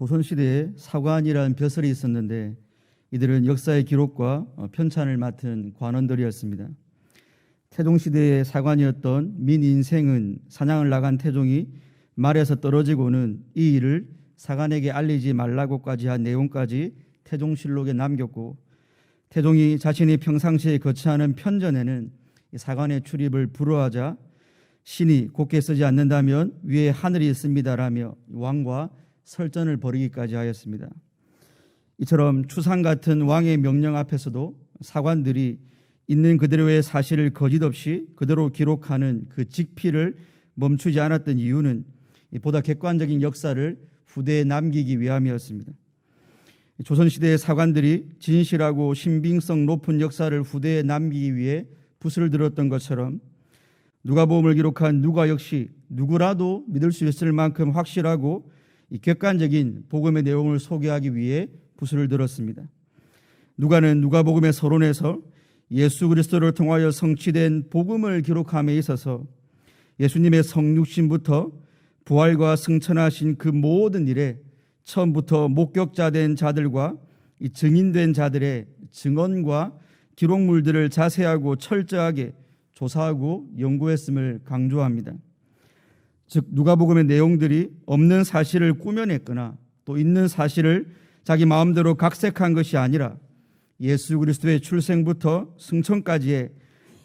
조선시대에 사관이라는 벼슬이 있었는데 이들은 역사의 기록과 편찬을 맡은 관원들이었습니다. 태종시대의 사관이었던 민인생은 사냥을 나간 태종이 말에서 떨어지고는 이 일을 사관에게 알리지 말라고까지 한 내용까지 태종실록에 남겼고, 태종이 자신이 평상시에 거치하는 편전에는 사관의 출입을 불허하자 신이 곱게 쓰지 않는다면 위에 하늘이 있습니다라며 왕과 설전을 벌이기까지 하였습니다. 이처럼 추상 같은 왕의 명령 앞에서도 사관들이 있는 그대로의 사실을 거짓 없이 그대로 기록하는 그 직필을 멈추지 않았던 이유는 보다 객관적인 역사를 후대에 남기기 위함이었습니다. 조선시대의 사관들이 진실하고 신빙성 높은 역사를 후대에 남기기 위해 붓을 들었던 것처럼 누가복음을 기록한 누가 역시 누구라도 믿을 수 있을 만큼 확실하고 객관적인 복음의 내용을 소개하기 위해 붓을 들었습니다. 누가는 누가복음의 서론에서 예수 그리스도를 통하여 성취된 복음을 기록함에 있어서 예수님의 성육신부터 부활과 승천하신 그 모든 일에 처음부터 목격자 된 자들과 이 증인된 자들의 증언과 기록물들을 자세하고 철저하게 조사하고 연구했음을 강조합니다. 즉 누가복음의 내용들이 없는 사실을 꾸며냈거나 또 있는 사실을 자기 마음대로 각색한 것이 아니라 예수 그리스도의 출생부터 승천까지의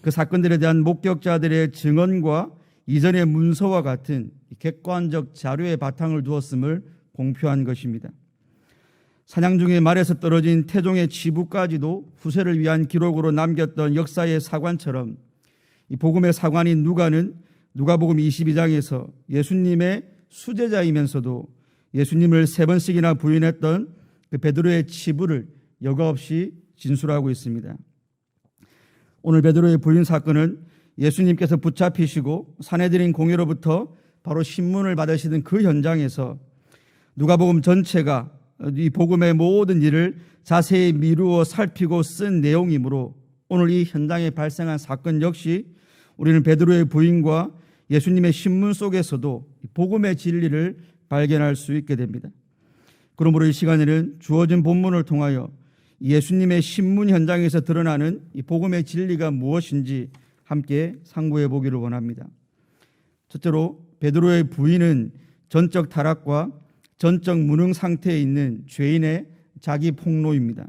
그 사건들에 대한 목격자들의 증언과 이전의 문서와 같은 객관적 자료의 바탕을 두었음을 공표한 것입니다. 사냥 중에 말에서 떨어진 태종의 치부까지도 후세를 위한 기록으로 남겼던 역사의 사관처럼 이 복음의 사관인 누가는 누가복음 22장에서 예수님의 수제자이면서도 예수님을 3번씩이나 부인했던 그 베드로의 치부를 여과 없이 진술하고 있습니다. 오늘 베드로의 부인 사건은 예수님께서 붙잡히시고 산헤드린 공회로부터 바로 신문을 받으시던 그 현장에서 누가복음 전체가 이 복음의 모든 일을 자세히 미루어 살피고 쓴 내용이므로 오늘 이 현장에 발생한 사건 역시 우리는 베드로의 부인과 예수님의 신문 속에서도 복음의 진리를 발견할 수 있게 됩니다. 그러므로 이 시간에는 주어진 본문을 통하여 예수님의 신문 현장에서 드러나는 이 복음의 진리가 무엇인지 함께 상고해 보기를 원합니다. 첫째로 베드로의 부인은 전적 타락과 전적 무능 상태에 있는 죄인의 자기 폭로입니다.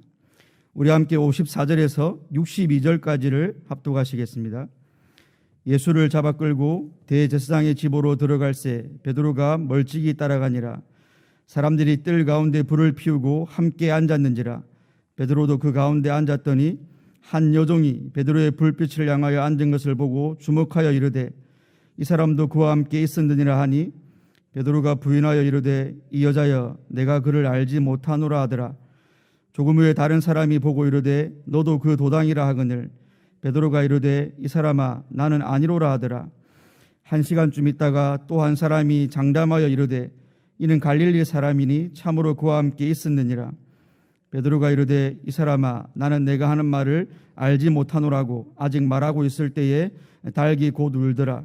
우리 함께 54절에서 62절까지를 합독하시겠습니다. 예수를 잡아 끌고 대제사장의 집으로 들어갈새 베드로가 멀찍이 따라가니라. 사람들이 뜰 가운데 불을 피우고 함께 앉았는지라. 베드로도 그 가운데 앉았더니 한 여종이 베드로의 불빛을 향하여 앉은 것을 보고 주목하여 이르되 이 사람도 그와 함께 있었느니라 하니 베드로가 부인하여 이르되 이 여자여 내가 그를 알지 못하노라 하더라. 조금 후에 다른 사람이 보고 이르되 너도 그 도당이라 하거늘 베드로가 이르되 이 사람아 나는 아니로라 하더라. 1시간쯤 있다가 또 한 사람이 장담하여 이르되 이는 갈릴리 사람이니 참으로 그와 함께 있었느니라. 베드로가 이르되 이 사람아 나는 내가 하는 말을 알지 못하노라고 아직 말하고 있을 때에 닭이 곧 울더라.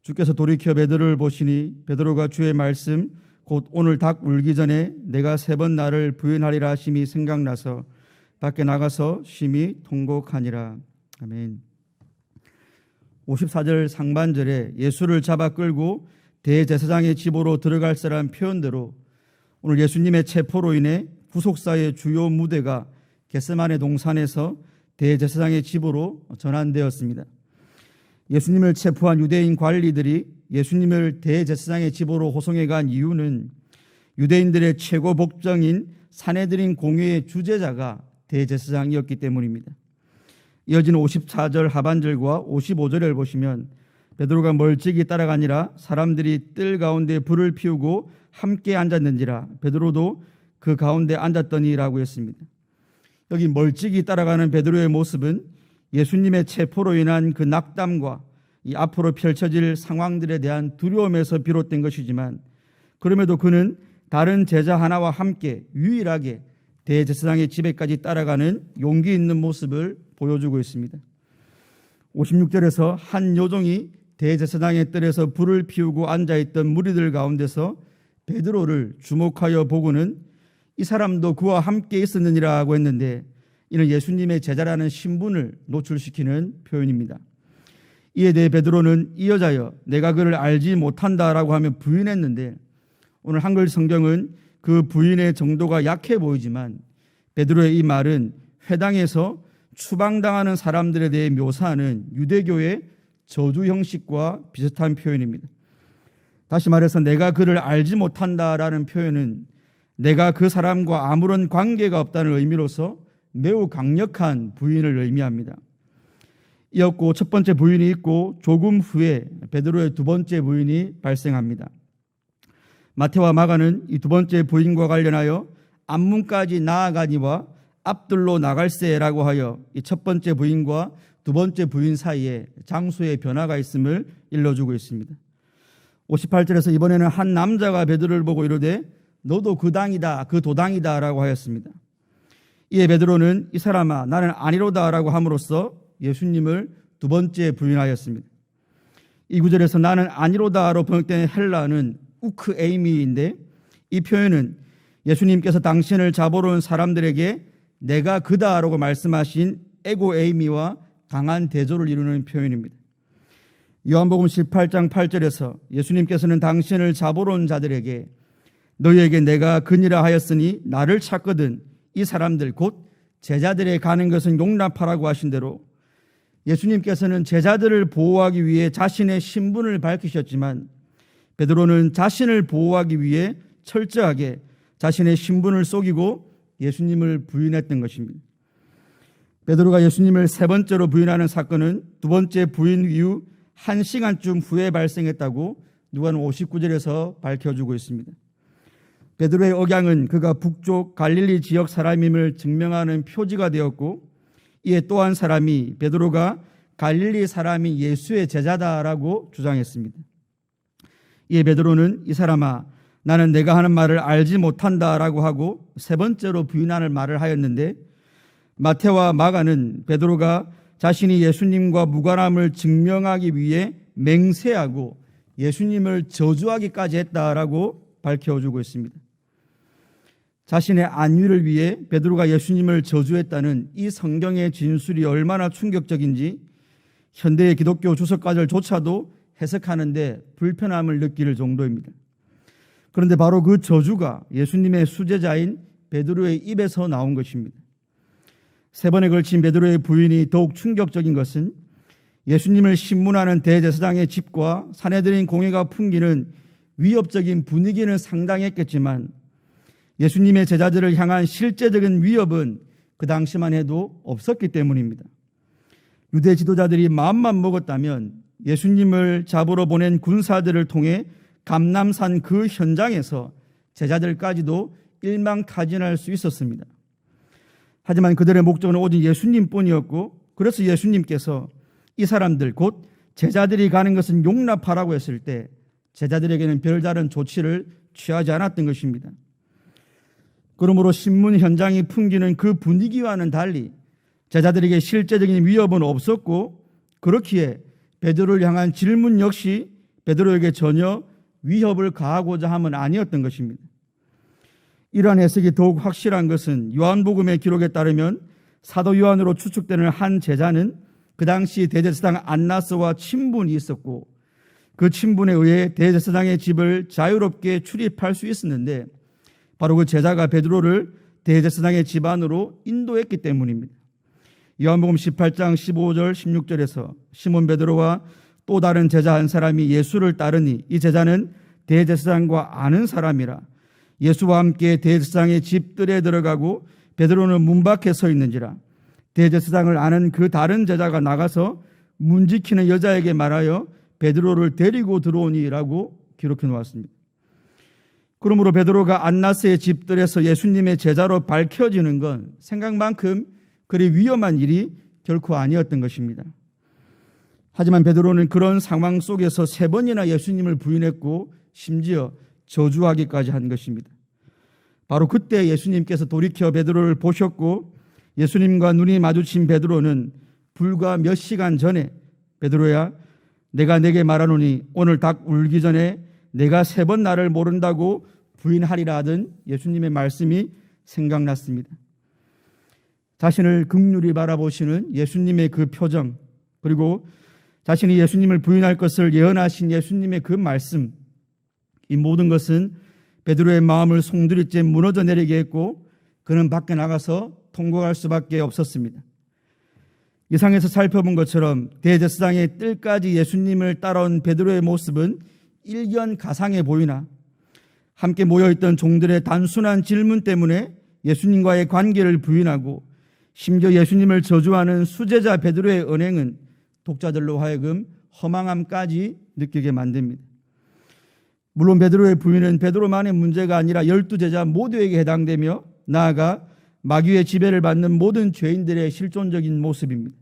주께서 돌이켜 베드로를 보시니 베드로가 주의 말씀 곧 오늘 닭 울기 전에 내가 3번 나를 부인하리라 하심이 생각나서 밖에 나가서 심히 통곡하니라. 아멘. 54절 상반절에 예수를 잡아 끌고 대제사장의 집으로 들어갈세라는 표현대로 오늘 예수님의 체포로 인해 구속사의 주요 무대가 겟세마네 동산에서 대제사장의 집으로 전환되었습니다. 예수님을 체포한 유대인 관리들이 예수님을 대제사장의 집으로 호송해 간 이유는 유대인들의 최고 복정인 산헤드린 공회의 주재자가 대제사장이었기 때문입니다. 이어지는 54절 하반절과 55절을 보시면 베드로가 멀찍이 따라가니라 사람들이 뜰 가운데 불을 피우고 함께 앉았는지라 베드로도 그 가운데 앉았더니라고 했습니다. 여기 멀찍이 따라가는 베드로의 모습은 예수님의 체포로 인한 그 낙담과 이 앞으로 펼쳐질 상황들에 대한 두려움에서 비롯된 것이지만 그럼에도 그는 다른 제자 하나와 함께 유일하게 대제사장의 집에까지 따라가는 용기 있는 모습을 보여주고 있습니다. 56절에서 한 여종이 대제사장의 뜰에서 불을 피우고 앉아있던 무리들 가운데서 베드로를 주목하여 보고는 이 사람도 그와 함께 있었느니라고 했는데, 이는 예수님의 제자라는 신분을 노출시키는 표현입니다. 이에 대해 베드로는 이 여자여 내가 그를 알지 못한다라고 하며 부인했는데, 오늘 한글 성경은 그 부인의 정도가 약해 보이지만 베드로의 이 말은 회당에서 추방당하는 사람들에 대해 묘사하는 유대교의 저주 형식과 비슷한 표현입니다. 다시 말해서 내가 그를 알지 못한다라는 표현은 내가 그 사람과 아무런 관계가 없다는 의미로서 매우 강력한 부인을 의미합니다. 이었고 첫 번째 부인이 있고 조금 후에 베드로의 두 번째 부인이 발생합니다. 마태와 마가는 이 두 번째 부인과 관련하여 앞문까지 나아가니와 앞들로 나갈새라고 하여 이 첫 번째 부인과 두 번째 부인 사이에 장소의 변화가 있음을 일러주고 있습니다. 58절에서 이번에는 한 남자가 베드로를 보고 이르되 너도 그 당이다 그 도당이다 라고 하였습니다. 이에 베드로는 이 사람아 나는 아니로다 라고 함으로써 예수님을 두 번째 부인하였습니다. 이 구절에서 나는 아니로다로 번역된 헬라는 우크 에이미인데, 이 표현은 예수님께서 당신을 잡으러 온 사람들에게 내가 그다라고 말씀하신 에고 에이미와 강한 대조를 이루는 표현입니다. 요한복음 18장 8절에서 예수님께서는 당신을 잡으러 온 자들에게 너희에게 내가 그니라 하였으니 나를 찾거든 이 사람들 곧 제자들에 가는 것은 용납하라고 하신 대로 예수님께서는 제자들을 보호하기 위해 자신의 신분을 밝히셨지만 베드로는 자신을 보호하기 위해 철저하게 자신의 신분을 속이고 예수님을 부인했던 것입니다. 베드로가 예수님을 세 번째로 부인하는 사건은 두 번째 부인 이후 1시간쯤 후에 발생했다고 누가는 59절에서 밝혀주고 있습니다. 베드로의 억양은 그가 북쪽 갈릴리 지역 사람임을 증명하는 표지가 되었고, 이에 또 한 사람이 베드로가 갈릴리 사람인 예수의 제자다라고 주장했습니다. 이에 베드로는 이 사람아 나는 내가 하는 말을 알지 못한다라고 하고 세 번째로 부인하는 말을 하였는데, 마태와 마가는 베드로가 자신이 예수님과 무관함을 증명하기 위해 맹세하고 예수님을 저주하기까지 했다라고 밝혀주고 있습니다. 자신의 안위를 위해 베드로가 예수님을 저주했다는 이 성경의 진술이 얼마나 충격적인지 현대의 기독교 주석가들조차도 해석하는데 불편함을 느낄 정도입니다. 그런데 바로 그 저주가 예수님의 수제자인 베드로의 입에서 나온 것입니다. 세 번에 걸친 베드로의 부인이 더욱 충격적인 것은 예수님을 신문하는 대제사장의 집과 산헤드린 공회가 풍기는 위협적인 분위기는 상당했겠지만 예수님의 제자들을 향한 실제적인 위협은 그 당시만 해도 없었기 때문입니다. 유대 지도자들이 마음만 먹었다면 예수님을 잡으러 보낸 군사들을 통해 감람산 그 현장에서 제자들까지도 일망타진할 수 있었습니다. 하지만 그들의 목적은 오직 예수님뿐이었고, 그래서 예수님께서 이 사람들 곧 제자들이 가는 것은 용납하라고 했을 때 제자들에게는 별다른 조치를 취하지 않았던 것입니다. 그러므로 신문 현장이 풍기는 그 분위기와는 달리 제자들에게 실제적인 위협은 없었고, 그렇기에 베드로를 향한 질문 역시 베드로에게 전혀 위협을 가하고자 함은 아니었던 것입니다. 이러한 해석이 더욱 확실한 것은 요한복음의 기록에 따르면 사도 요한으로 추측되는 한 제자는 그 당시 대제사장 안나스와 친분이 있었고, 그 친분에 의해 대제사장의 집을 자유롭게 출입할 수 있었는데 바로 그 제자가 베드로를 대제사장의 집 안으로 인도했기 때문입니다. 요한복음 18장 15절 16절에서 시몬 베드로와 또 다른 제자 한 사람이 예수를 따르니 이 제자는 대제사장과 아는 사람이라 예수와 함께 대제사장의 집들에 들어가고 베드로는 문 밖에 서 있는지라 대제사장을 아는 그 다른 제자가 나가서 문 지키는 여자에게 말하여 베드로를 데리고 들어오니라고 기록해 놓았습니다. 그러므로 베드로가 안나스의 집들에서 예수님의 제자로 밝혀지는 건 생각만큼 그리 위험한 일이 결코 아니었던 것입니다. 하지만 베드로는 그런 상황 속에서 세 번이나 예수님을 부인했고 심지어 저주하기까지 한 것입니다. 바로 그때 예수님께서 돌이켜 베드로를 보셨고 예수님과 눈이 마주친 베드로는 불과 몇 시간 전에 베드로야 내가 네게 말하노니 오늘 닭 울기 전에 내가 3번 나를 모른다고 부인하리라 하던 예수님의 말씀이 생각났습니다. 자신을 긍휼히 바라보시는 예수님의 그 표정, 그리고 자신이 예수님을 부인할 것을 예언하신 예수님의 그 말씀, 이 모든 것은 베드로의 마음을 송두리째 무너져 내리게 했고 그는 밖에 나가서 통곡할 수밖에 없었습니다. 이상에서 살펴본 것처럼 대제사장의 뜰까지 예수님을 따라온 베드로의 모습은 일견 가상해 보이나 함께 모여있던 종들의 단순한 질문 때문에 예수님과의 관계를 부인하고 심지어 예수님을 저주하는 수제자 베드로의 언행은 독자들로 하여금 허망함까지 느끼게 만듭니다. 물론 베드로의 부인은 베드로만의 문제가 아니라 12제자 모두에게 해당되며 나아가 마귀의 지배를 받는 모든 죄인들의 실존적인 모습입니다.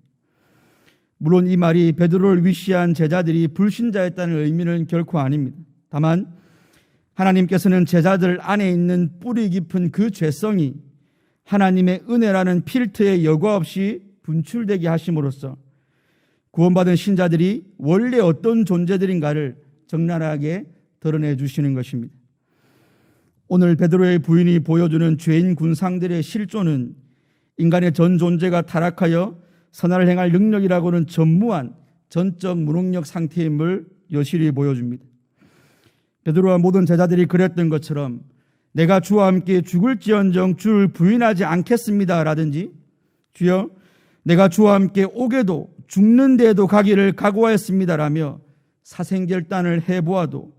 물론 이 말이 베드로를 위시한 제자들이 불신자였다는 의미는 결코 아닙니다. 다만 하나님께서는 제자들 안에 있는 뿌리 깊은 그 죄성이 하나님의 은혜라는 필터에 여과 없이 분출되게 하심으로써 구원받은 신자들이 원래 어떤 존재들인가를 적나라하게 드러내 주시는 것입니다. 오늘 베드로의 부인이 보여주는 죄인 군상들의 실존은 인간의 전 존재가 타락하여 선악을 행할 능력이라고는 전무한 전적 무능력 상태임을 여실히 보여줍니다. 베드로와 모든 제자들이 그랬던 것처럼 내가 주와 함께 죽을지언정 주를 부인하지 않겠습니다 라든지 주여 내가 주와 함께 오게도 죽는 데에도 가기를 각오하였습니다 라며 사생결단을 해보아도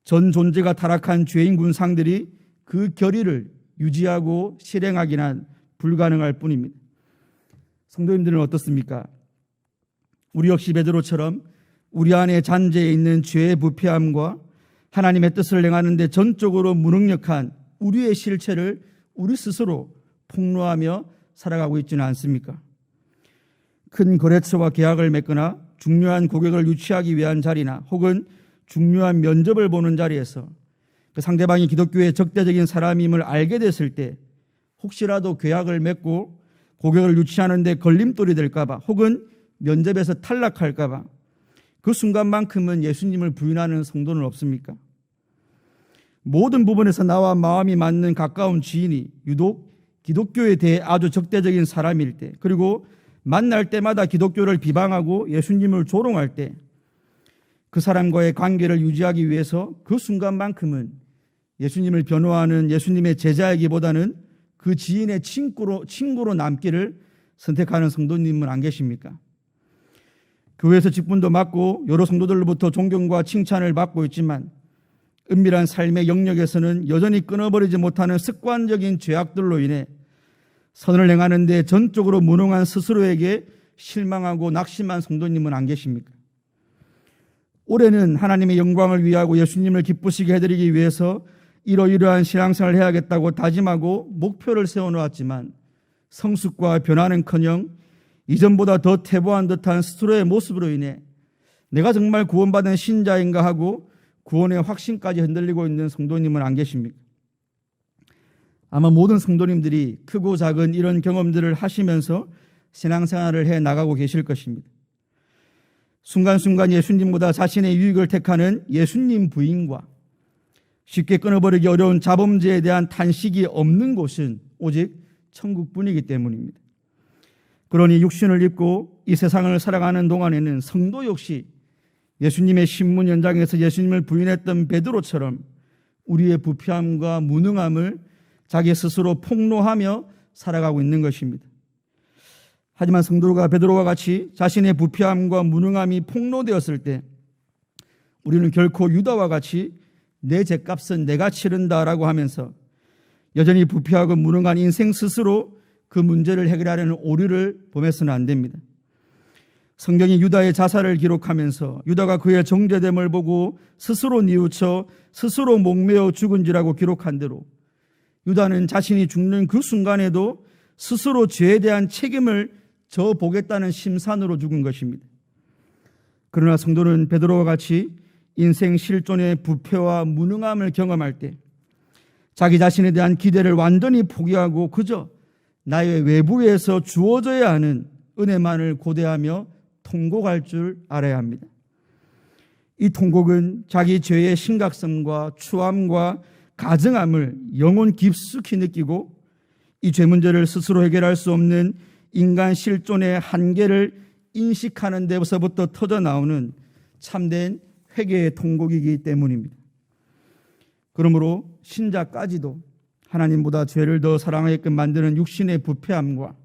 전 존재가 타락한 죄인 군상들이 그 결의를 유지하고 실행하기는 불가능할 뿐입니다. 성도님들은 어떻습니까? 우리 역시 베드로처럼 우리 안에 잔재해 있는 죄의 부패함과 하나님의 뜻을 행하는 데 전적으로 무능력한 우리의 실체를 우리 스스로 폭로하며 살아가고 있지는 않습니까? 큰 거래처와 계약을 맺거나 중요한 고객을 유치하기 위한 자리나 혹은 중요한 면접을 보는 자리에서 그 상대방이 기독교의 적대적인 사람임을 알게 됐을 때 혹시라도 계약을 맺고 고객을 유치하는 데 걸림돌이 될까 봐 혹은 면접에서 탈락할까 봐 그 순간만큼은 예수님을 부인하는 성도는 없습니까? 모든 부분에서 나와 마음이 맞는 가까운 지인이 유독 기독교에 대해 아주 적대적인 사람일 때, 그리고 만날 때마다 기독교를 비방하고 예수님을 조롱할 때 그 사람과의 관계를 유지하기 위해서 그 순간만큼은 예수님을 변호하는 예수님의 제자이기보다는 그 지인의 친구로 남기를 선택하는 성도님은 안 계십니까? 교회에서 직분도 맡고 여러 성도들로부터 존경과 칭찬을 받고 있지만 은밀한 삶의 영역에서는 여전히 끊어버리지 못하는 습관적인 죄악들로 인해 선을 행하는 데 전적으로 무능한 스스로에게 실망하고 낙심한 성도님은 안 계십니까? 올해는 하나님의 영광을 위하고 예수님을 기쁘시게 해드리기 위해서 이러이러한 신앙생활을 해야겠다고 다짐하고 목표를 세워놓았지만 성숙과 변화는커녕 이전보다 더 퇴보한 듯한 스스로의 모습으로 인해 내가 정말 구원받은 신자인가 하고 구원의 확신까지 흔들리고 있는 성도님은 안 계십니까? 아마 모든 성도님들이 크고 작은 이런 경험들을 하시면서 신앙생활을 해 나가고 계실 것입니다. 순간순간 예수님보다 자신의 유익을 택하는 예수님 부인과 쉽게 끊어버리기 어려운 자범죄에 대한 탄식이 없는 곳은 오직 천국뿐이기 때문입니다. 그러니 육신을 입고 이 세상을 살아가는 동안에는 성도 역시 예수님의 신문 현장에서 예수님을 부인했던 베드로처럼 우리의 부패함과 무능함을 자기 스스로 폭로하며 살아가고 있는 것입니다. 하지만 성도가 베드로와 같이 자신의 부패함과 무능함이 폭로되었을 때 우리는 결코 유다와 같이 내 죗값은 내가 치른다라고 하면서 여전히 부패하고 무능한 인생 스스로 그 문제를 해결하려는 오류를 범해서는 안 됩니다. 성경이 유다의 자살을 기록하면서 유다가 그의 정죄됨을 보고 스스로 뉘우쳐 스스로 목매어 죽은지라고 기록한 대로 유다는 자신이 죽는 그 순간에도 스스로 죄에 대한 책임을 져보겠다는 심산으로 죽은 것입니다. 그러나 성도는 베드로와 같이 인생 실존의 부패와 무능함을 경험할 때 자기 자신에 대한 기대를 완전히 포기하고 그저 나의 외부에서 주어져야 하는 은혜만을 고대하며 통곡할 줄 알아야 합니다. 이 통곡은 자기 죄의 심각성과 추함과 가증함을 영혼 깊숙이 느끼고 이 죄 문제를 스스로 해결할 수 없는 인간 실존의 한계를 인식하는 데서부터 터져 나오는 참된 회개의 통곡이기 때문입니다. 그러므로 신자까지도 하나님보다 죄를 더 사랑하게끔 만드는 육신의 부패함과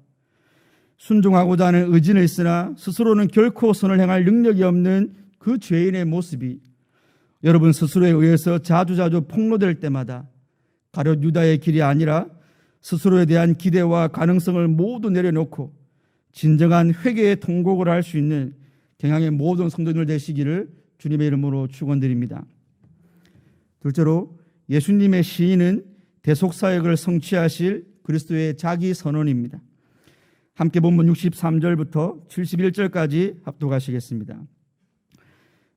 순종하고자 하는 의지는 있으나 스스로는 결코 선을 행할 능력이 없는 그 죄인의 모습이 여러분 스스로에 의해서 자주자주 폭로될 때마다 가룟 유다의 길이 아니라 스스로에 대한 기대와 가능성을 모두 내려놓고 진정한 회개의 통곡을 할 수 있는 경향의 모든 성도들 되시기를 주님의 이름으로 축원드립니다. 둘째로 예수님의 시인은 대속사역을 성취하실 그리스도의 자기 선언입니다. 함께 본문 63절부터 71절까지 합독하시겠습니다.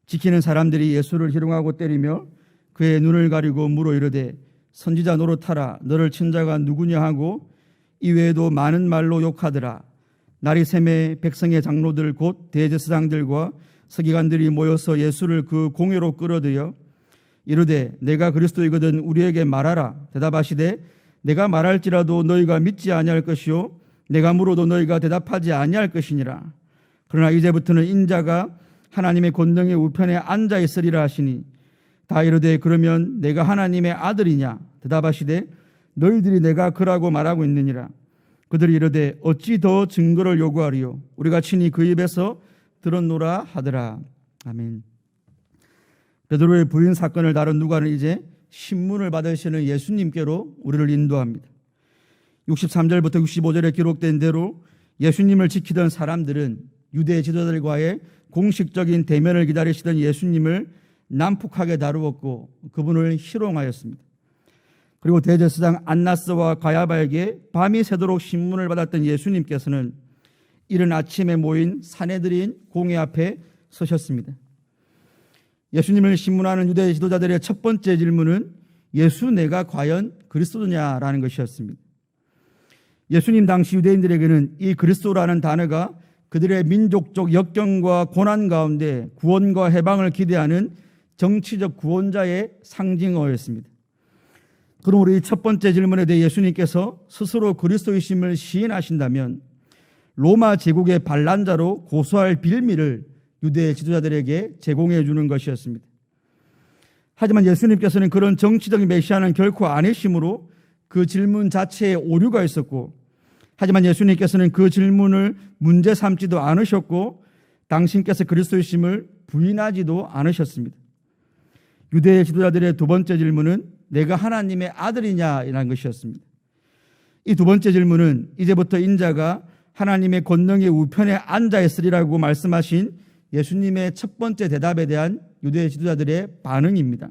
지키는 사람들이 예수를 희롱하고 때리며 그의 눈을 가리고 물어 이르되 선지자 노릇하라 너를 친 자가 누구냐 하고 이외에도 많은 말로 욕하더라. 날이 새매 백성의 장로들 곧 대제사장들과 서기관들이 모여서 예수를 그 공회로 끌어들여 이르되 내가 그리스도이거든 우리에게 말하라. 대답하시되 내가 말할지라도 너희가 믿지 아니할 것이요 내가 물어도 너희가 대답하지 아니할 것이니라. 그러나 이제부터는 인자가 하나님의 권능의 우편에 앉아 있으리라 하시니 다 이르되 그러면 내가 하나님의 아들이냐. 대답하시되 너희들이 내가 그라고 말하고 있느니라. 그들이 이르되 어찌 더 증거를 요구하리요 우리가 친히 그 입에서 들었노라 하더라. 아멘. 베드로의 부인 사건을 다룬 누가는 이제 신문을 받으시는 예수님께로 우리를 인도합니다. 63절부터 65절에 기록된 대로 예수님을 지키던 사람들은 유대 지도자들과의 공식적인 대면을 기다리시던 예수님을 난폭하게 다루었고 그분을 희롱하였습니다. 그리고 대제사장 안나스와 가야바에게 밤이 새도록 신문을 받았던 예수님께서는 이른 아침에 모인 사내들인 공회 앞에 서셨습니다. 예수님을 신문하는 유대 지도자들의 첫 번째 질문은 예수 내가 과연 그리스도냐라는 것이었습니다. 예수님 당시 유대인들에게는 이 그리스도라는 단어가 그들의 민족적 역경과 고난 가운데 구원과 해방을 기대하는 정치적 구원자의 상징어였습니다. 그러므로 이 첫 번째 질문에 대해 예수님께서 스스로 그리스도이심을 시인하신다면 로마 제국의 반란자로 고소할 빌미를 유대 지도자들에게 제공해 주는 것이었습니다. 하지만 예수님께서는 그런 정치적인 메시아는 결코 아니시므로 그 질문 자체에 오류가 있었고 하지만 예수님께서는 그 질문을 문제 삼지도 않으셨고 당신께서 그리스도이심을 부인하지도 않으셨습니다. 유대 지도자들의 두 번째 질문은 내가 하나님의 아들이냐라는 것이었습니다. 이 두 번째 질문은 이제부터 인자가 하나님의 권능의 우편에 앉아 있으리라고 말씀하신 예수님의 첫 번째 대답에 대한 유대 지도자들의 반응입니다.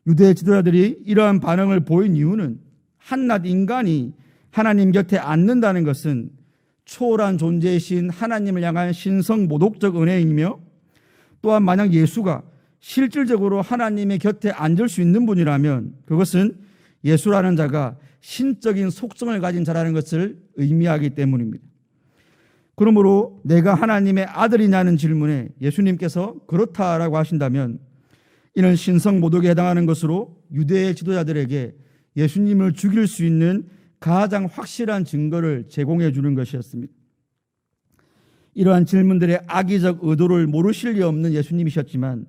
유대 지도자들이 이러한 반응을 보인 이유는 한낱 인간이 하나님 곁에 앉는다는 것은 초월한 존재이신 하나님을 향한 신성 모독적 은혜이며 또한 만약 예수가 실질적으로 하나님의 곁에 앉을 수 있는 분이라면 그것은 예수라는 자가 신적인 속성을 가진 자라는 것을 의미하기 때문입니다. 그러므로 내가 하나님의 아들이냐는 질문에 예수님께서 그렇다라고 하신다면 이는 신성 모독에 해당하는 것으로 유대의 지도자들에게 예수님을 죽일 수 있는 가장 확실한 증거를 제공해 주는 것이었습니다. 이러한 질문들의 악의적 의도를 모르실 리 없는 예수님이셨지만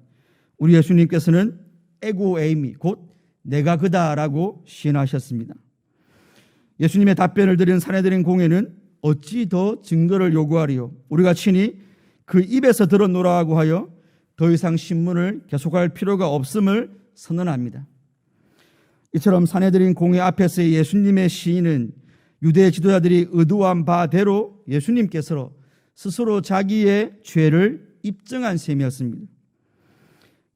우리 예수님께서는 에고 에이미 곧 내가 그다라고 시인하셨습니다. 예수님의 답변을 드린 사내들인 공회는 어찌 더 증거를 요구하리요 우리가 친히 그 입에서 들었노라고 하여 더 이상 신문을 계속할 필요가 없음을 선언합니다. 이처럼 사내들인 공회 앞에서의 예수님의 시인은 유대 지도자들이 의도한 바대로 예수님께서 스스로 자기의 죄를 입증한 셈이었습니다.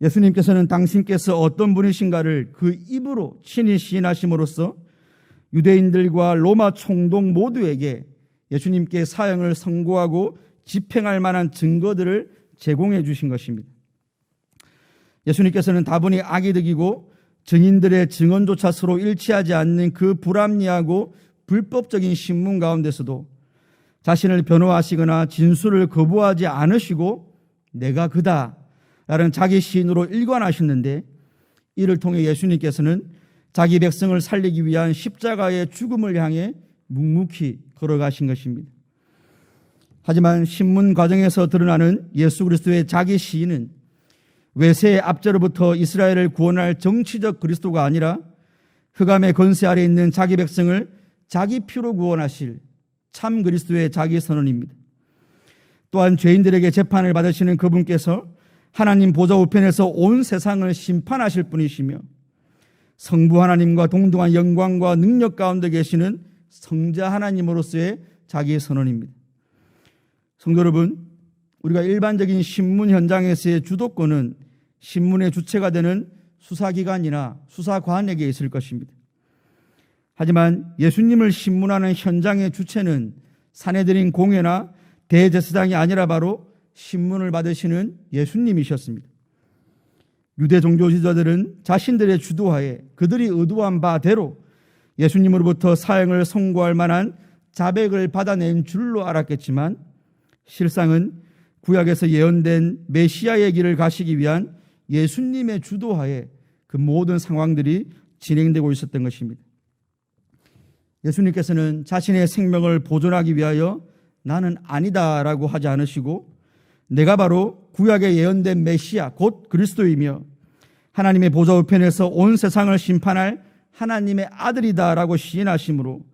예수님께서는 당신께서 어떤 분이신가를 그 입으로 친히 시인하심으로써 유대인들과 로마 총독 모두에게 예수님께 사형을 선고하고 집행할 만한 증거들을 제공해 주신 것입니다. 예수님께서는 다분히 악의득이고 증인들의 증언조차 서로 일치하지 않는 그 불합리하고 불법적인 신문 가운데서도 자신을 변호하시거나 진술을 거부하지 않으시고 내가 그다 라는 자기 시인으로 일관하셨는데, 이를 통해 예수님께서는 자기 백성을 살리기 위한 십자가의 죽음을 향해 묵묵히 걸어가신 것입니다. 하지만 신문 과정에서 드러나는 예수 그리스도의 자기 시인은 외세의 압제로부터 이스라엘을 구원할 정치적 그리스도가 아니라 흑암의 권세 아래 있는 자기 백성을 자기 피로 구원하실 참 그리스도의 자기 선언입니다. 또한 죄인들에게 재판을 받으시는 그분께서 하나님 보좌 우편에서 온 세상을 심판하실 분이시며 성부 하나님과 동등한 영광과 능력 가운데 계시는 성자 하나님으로서의 자기 선언입니다. 성도 여러분, 우리가 일반적인 신문 현장에서의 주도권은 신문의 주체가 되는 수사기관이나 수사관에게 있을 것입니다. 하지만 예수님을 신문하는 현장의 주체는 사내들인 공회나 대제사장이 아니라 바로 신문을 받으시는 예수님이셨습니다. 유대 종교 지도자들은 자신들의 주도하에 그들이 의도한 바대로 예수님으로부터 사형을 선고할 만한 자백을 받아낸 줄로 알았겠지만, 실상은 구약에서 예언된 메시아의 길을 가시기 위한 예수님의 주도하에 그 모든 상황들이 진행되고 있었던 것입니다. 예수님께서는 자신의 생명을 보존하기 위하여 나는 아니다라고 하지 않으시고, 내가 바로 구약에 예언된 메시아 곧 그리스도이며 하나님의 보좌 우편에서 온 세상을 심판할 하나님의 아들이다라고 시인하심으로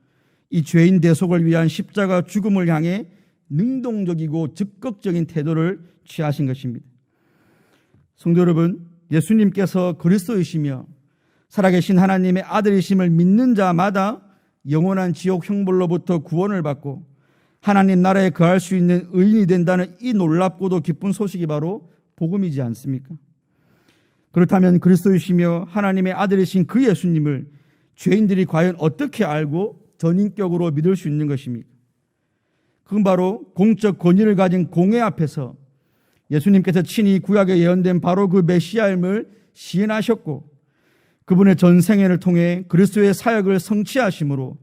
이 죄인 대속을 위한 십자가 죽음을 향해 능동적이고 적극적인 태도를 취하신 것입니다. 성도 여러분, 예수님께서 그리스도이시며 살아계신 하나님의 아들이심을 믿는 자마다 영원한 지옥 형벌로부터 구원을 받고 하나님 나라에 거할 수 있는 의인이 된다는 이 놀랍고도 기쁜 소식이 바로 복음이지 않습니까? 그렇다면 그리스도이시며 하나님의 아들이신 그 예수님을 죄인들이 과연 어떻게 알고 전인격으로 믿을 수 있는 것입니까? 그건 바로 공적 권위를 가진 공회 앞에서 예수님께서 친히 구약에 예언된 바로 그 메시아임을 시인하셨고 그분의 전생애를 통해 그리스도의 사역을 성취하심으로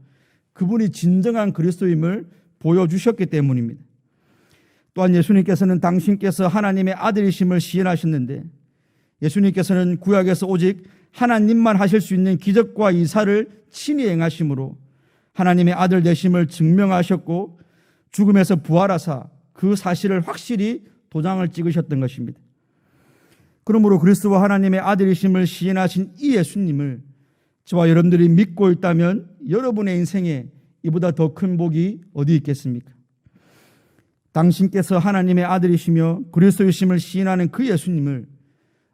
그분이 진정한 그리스도임을 보여주셨기 때문입니다. 또한 예수님께서는 당신께서 하나님의 아들이심을 시인하셨는데, 예수님께서는 구약에서 오직 하나님만 하실 수 있는 기적과 이사를 친히 행하심으로 하나님의 아들 되심을 증명하셨고 죽음에서 부활하사 그 사실을 확실히 도장을 찍으셨던 것입니다. 그러므로 그리스도와 하나님의 아들이심을 시인하신 이 예수님을 저와 여러분들이 믿고 있다면 여러분의 인생에 이보다 더 큰 복이 어디 있겠습니까? 당신께서 하나님의 아들이시며 그리스도이심을 시인하는 그 예수님을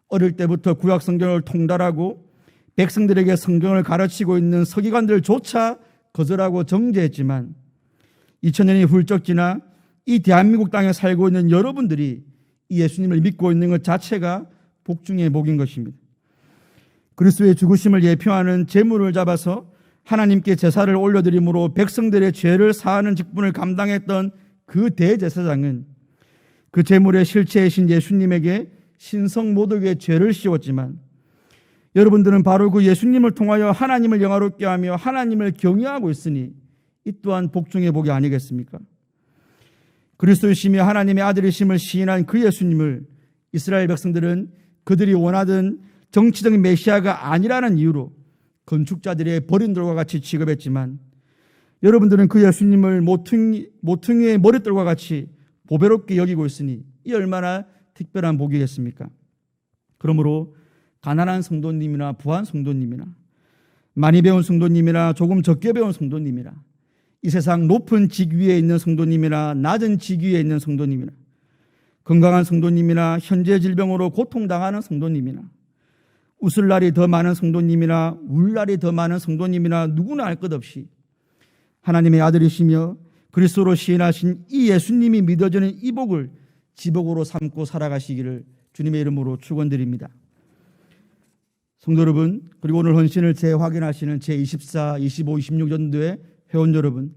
어릴 때부터 구약 성경을 통달하고 백성들에게 성경을 가르치고 있는 서기관들조차 거절하고 정죄했지만 2000년이 훌쩍 지나 이 대한민국 땅에 살고 있는 여러분들이 이 예수님을 믿고 있는 것 자체가 복 중의 복인 것입니다. 그리스도의 죽으심을 예표하는 제물을 잡아서 하나님께 제사를 올려드림으로 백성들의 죄를 사하는 직분을 감당했던 그 대제사장은 그 제물의 실체이신 예수님에게 신성모독의 죄를 씌웠지만 여러분들은 바로 그 예수님을 통하여 하나님을 영화롭게 하며 하나님을 경외하고 있으니 이 또한 복 중의 복이 아니겠습니까? 그리스도이시며 하나님의 아들이심을 시인한 그 예수님을 이스라엘 백성들은 그들이 원하던 정치적인 메시아가 아니라는 이유로 건축자들의 버림돌과 같이 취급했지만 여러분들은 그 예수님을 모퉁이의 머릿돌과 같이 보배롭게 여기고 있으니 이 얼마나 특별한 복이겠습니까? 그러므로 가난한 성도님이나 부한 성도님이나 많이 배운 성도님이나 조금 적게 배운 성도님이나 이 세상 높은 직위에 있는 성도님이나 낮은 직위에 있는 성도님이나 건강한 성도님이나 현재 질병으로 고통당하는 성도님이나 웃을 날이 더 많은 성도님이나 울 날이 더 많은 성도님이나 누구나 알 것 없이 하나님의 아들이시며 그리스도로 시인하신 이 예수님이 믿어지는 이 복을 지복으로 삼고 살아가시기를 주님의 이름으로 축원드립니다. 성도 여러분, 그리고 오늘 헌신을 재확인하시는 제24, 25, 26 전도의 회원 여러분,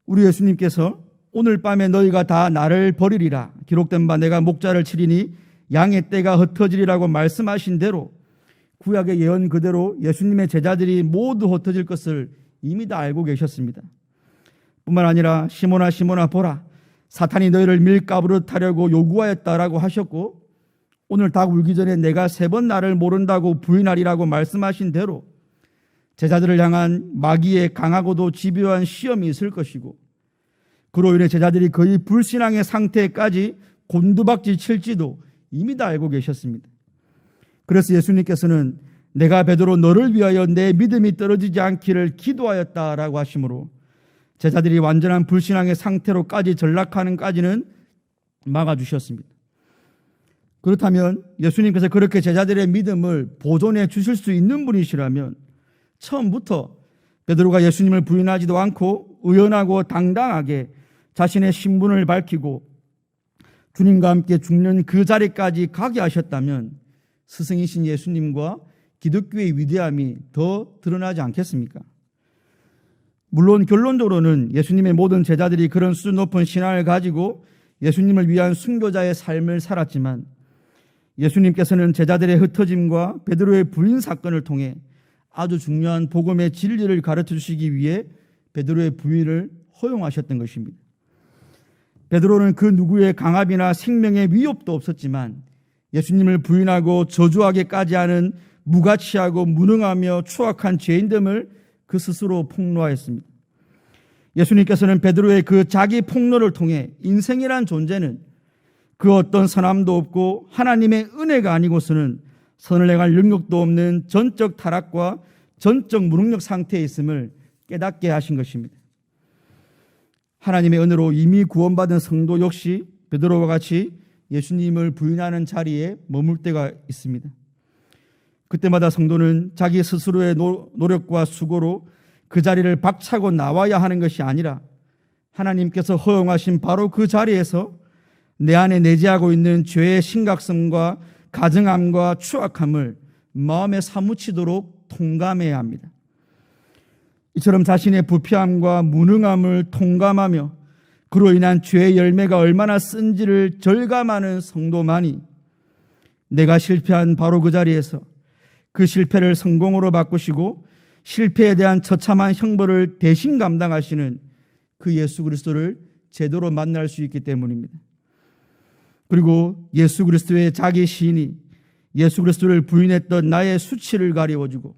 우리 예수님께서 오늘 밤에 너희가 다 나를 버리리라 기록된 바 내가 목자를 치리니 양의 떼가 흩어지리라고 말씀하신 대로 구약의 예언 그대로 예수님의 제자들이 모두 흩어질 것을 이미 다 알고 계셨습니다. 뿐만 아니라 시몬아 시몬아 보라 사탄이 너희를 밀가부릇 하려고 요구하였다라고 하셨고 오늘 닭 울기 전에 내가 3번 나를 모른다고 부인하리라고 말씀하신 대로 제자들을 향한 마귀의 강하고도 집요한 시험이 있을 것이고, 그로 인해 제자들이 거의 불신앙의 상태까지 곤두박질 칠지도 이미 다 알고 계셨습니다. 그래서 예수님께서는 내가 베드로 너를 위하여 내 믿음이 떨어지지 않기를 기도하였다라고 하시므로 제자들이 완전한 불신앙의 상태로까지 전락하는까지는 막아주셨습니다. 그렇다면 예수님께서 그렇게 제자들의 믿음을 보존해 주실 수 있는 분이시라면 처음부터 베드로가 예수님을 부인하지도 않고 의연하고 당당하게 자신의 신분을 밝히고 주님과 함께 죽는 그 자리까지 가게 하셨다면 스승이신 예수님과 기독교의 위대함이 더 드러나지 않겠습니까? 물론 결론적으로는 예수님의 모든 제자들이 그런 수준 높은 신앙을 가지고 예수님을 위한 순교자의 삶을 살았지만, 예수님께서는 제자들의 흩어짐과 베드로의 부인 사건을 통해 아주 중요한 복음의 진리를 가르쳐 주시기 위해 베드로의 부인을 허용하셨던 것입니다. 베드로는 그 누구의 강압이나 생명의 위협도 없었지만 예수님을 부인하고 저주하기까지 하는 무가치하고 무능하며 추악한 죄인됨을 그 스스로 폭로하였습니다. 예수님께서는 베드로의 그 자기 폭로를 통해 인생이란 존재는 그 어떤 선함도 없고 하나님의 은혜가 아니고서는 선을 행할 능력도 없는 전적 타락과 전적 무능력 상태에 있음을 깨닫게 하신 것입니다. 하나님의 은혜로 이미 구원받은 성도 역시 베드로와 같이 예수님을 부인하는 자리에 머물 때가 있습니다. 그때마다 성도는 자기 스스로의 노력과 수고로 그 자리를 박차고 나와야 하는 것이 아니라 하나님께서 허용하신 바로 그 자리에서 내 안에 내재하고 있는 죄의 심각성과 가증함과 추악함을 마음에 사무치도록 통감해야 합니다. 이처럼 자신의 부패함과 무능함을 통감하며 그로 인한 죄의 열매가 얼마나 쓴지를 절감하는 성도만이 내가 실패한 바로 그 자리에서 그 실패를 성공으로 바꾸시고 실패에 대한 처참한 형벌을 대신 감당하시는 그 예수 그리스도를 제대로 만날 수 있기 때문입니다. 그리고 예수 그리스도의 자기 시인이 예수 그리스도를 부인했던 나의 수치를 가리워주고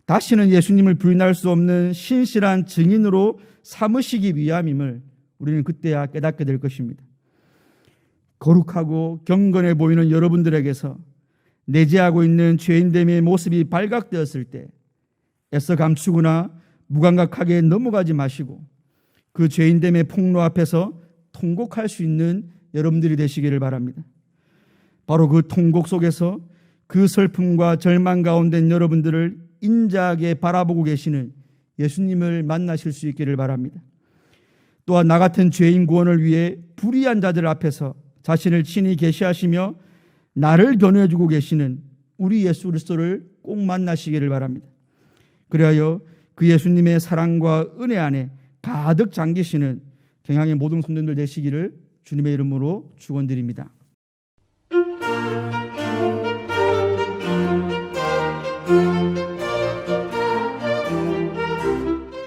다시는 예수님을 부인할 수 없는 신실한 증인으로 삼으시기 위함임을 우리는 그때야 깨닫게 될 것입니다. 거룩하고 경건해 보이는 여러분들에게서 내재하고 있는 죄인됨의 모습이 발각되었을 때 애써 감추거나 무감각하게 넘어가지 마시고 그 죄인됨의 폭로 앞에서 통곡할 수 있는 여러분들이 되시기를 바랍니다. 바로 그 통곡 속에서 그 슬픔과 절망 가운데 여러분들을 인자하게 바라보고 계시는 예수님을 만나실 수 있기를 바랍니다. 또한 나 같은 죄인 구원을 위해 불의한 자들 앞에서 자신을 친히 계시하시며 나를 변호해 주고 계시는 우리 예수 그리스도를 꼭 만나시기를 바랍니다. 그리하여 그 예수님의 사랑과 은혜 안에 가득 잠기시는 경향의 모든 성도들 되시기를 주님의 이름으로 축원드립니다.